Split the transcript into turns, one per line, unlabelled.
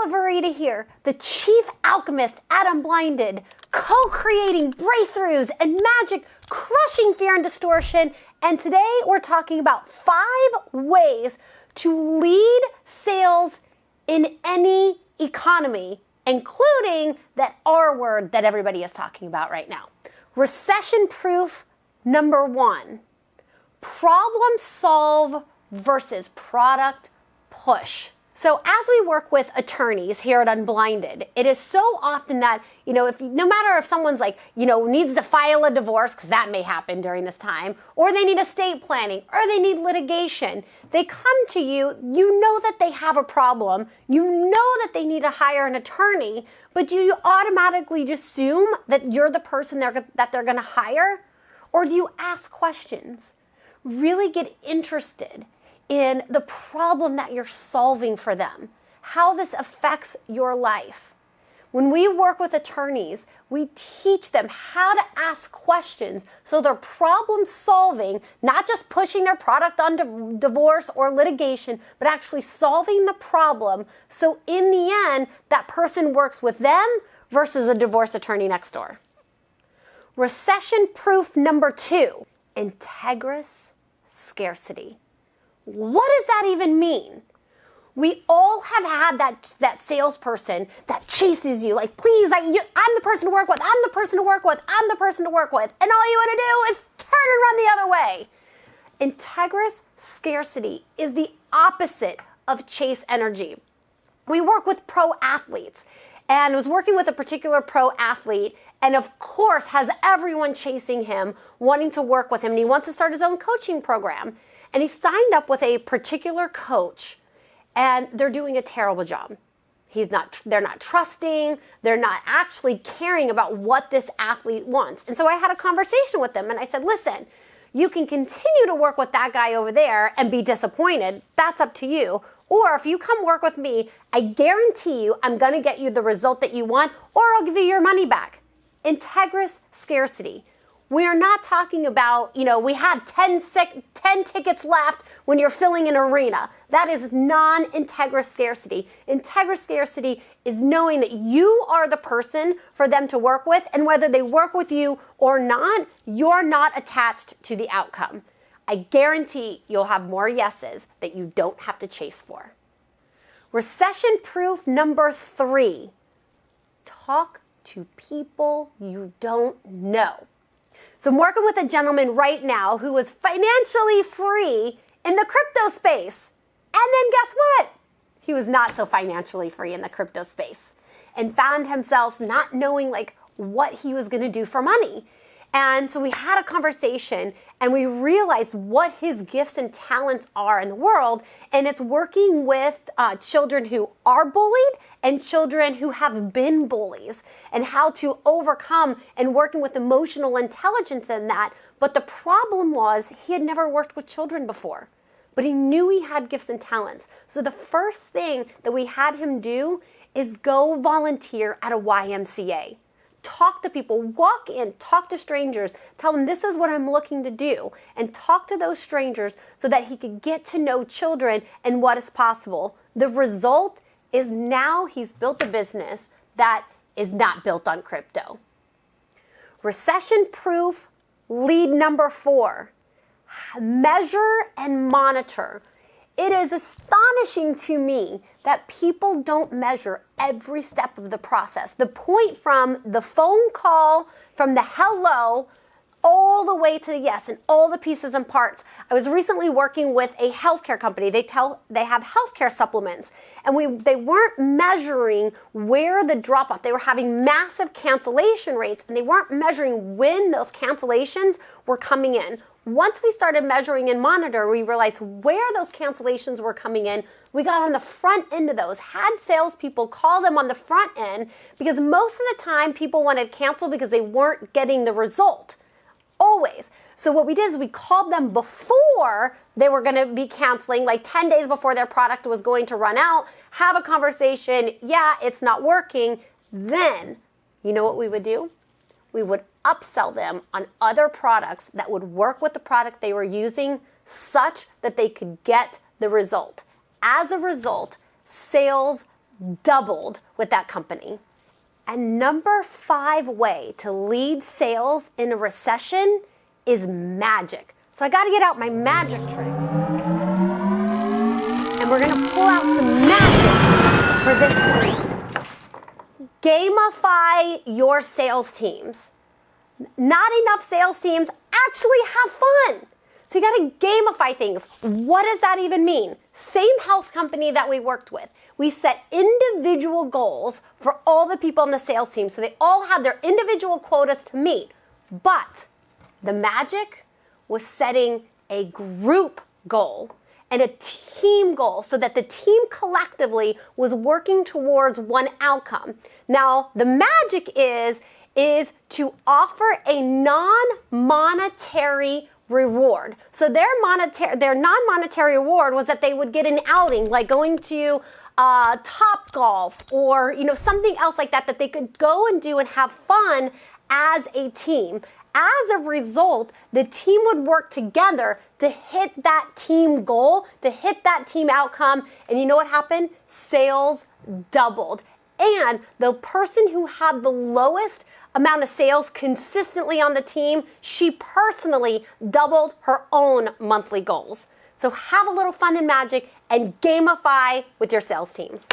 Belle Verita here, the Chief Alchemist at Unblinded, co-creating breakthroughs and magic, crushing fear and distortion. And today we're talking about 5 ways to lead sales in any economy, including that R word that everybody is talking about right now. Recession-proof number 1, problem solve versus product push. So as we work with attorneys here at Unblinded, it is so often that, no matter if someone's needs to file a divorce, because that may happen during this time, or they need estate planning, or they need litigation, they come to you, you know that they have a problem, you know that they need to hire an attorney, but do you automatically just assume that you're the person that they're going to hire? Or do you ask questions? Really get interested in the problem that you're solving for them, how this affects your life. When we work with attorneys, we teach them how to ask questions so they're problem solving, not just pushing their product on divorce or litigation, but actually solving the problem. So in the end, that person works with them versus a divorce attorney next door. Recession-proof number 2, Ignis Scarcity. What does that even mean? We all have had that salesperson that chases you, like, please, I'm the person to work with, I'm the person to work with, I'm the person to work with, and all you want to do is turn and run the other way. Ignis Scarcity is the opposite of chase energy. We work with pro athletes, and I was working with a particular pro athlete, and of course has everyone chasing him, wanting to work with him, and he wants to start his own coaching program. And he signed up with a particular coach, and they're doing a terrible job. They're not trusting, they're not actually caring about what this athlete wants. And so I had a conversation with them, and I said, listen, you can continue to work with that guy over there and be disappointed. That's up to you. Or if you come work with me, I guarantee you I'm going to get you the result that you want, or I'll give you your money back. Ignis Scarcity. We are not talking about, we had 10 tickets left when you're filling an arena. That is non-Ignis Scarcity. Ignis Scarcity is knowing that you are the person for them to work with, and whether they work with you or not, you're not attached to the outcome. I guarantee you'll have more yeses that you don't have to chase for. Recession-proof number 3, talk to people you don't know. So I'm working with a gentleman right now who was financially free in the crypto space. And then guess what? He was not so financially free in the crypto space and found himself not knowing what he was going to do for money. And so we had a conversation and we realized what his gifts and talents are in the world. And it's working with children who are bullied and children who have been bullies, and how to overcome and working with emotional intelligence in that. But the problem was he had never worked with children before, but he knew he had gifts and talents. So the first thing that we had him do is go volunteer at a YMCA. Talk to people, walk in, talk to strangers, tell them this is what I'm looking to do, and talk to those strangers so that he could get to know children and what is possible. The result is now he's built a business that is not built on crypto. Recession-proof lead number 4, measure and monitor. It is astonishing to me that people don't measure every step of the process. The point from the phone call, from the hello, all the way to the yes, and all the pieces and parts. I was recently working with a healthcare company. They have healthcare supplements, and they weren't measuring where the drop off. They were having massive cancellation rates, and they weren't measuring when those cancellations were coming in. Once we started measuring and monitor, we realized where those cancellations were coming in. We got on the front end of those, had salespeople call them on the front end, because most of the time people wanted to cancel because they weren't getting the result. Always. So what we did is we called them before they were going to be canceling, 10 days before their product was going to run out, have a conversation. Yeah, it's not working. Then, you know what we would do? We would upsell them on other products that would work with the product they were using such that they could get the result. As a result, sales doubled with that company. And number 5 way to lead sales in a recession is magic. So I got to get out my magic tricks. And we're going to pull out some magic for this one. Gamify your sales teams. Not enough sales teams actually have fun. So you got to gamify things. What does that even mean? Same health company that we worked with. We set individual goals for all the people on the sales team, so they all had their individual quotas to meet. But the magic was setting a group goal and a team goal so that the team collectively was working towards one outcome. Now, the magic is to offer a non-monetary reward. So their non-monetary reward was that they would get an outing, like going to Top Golf or something else like that they could go and do and have fun as a team. As a result, the team would work together to hit that team goal, to hit that team outcome. And you know what happened? Sales doubled. And the person who had the lowest amount of sales consistently on the team, she personally doubled her own monthly goals. So have a little fun and magic and gamify with your sales teams.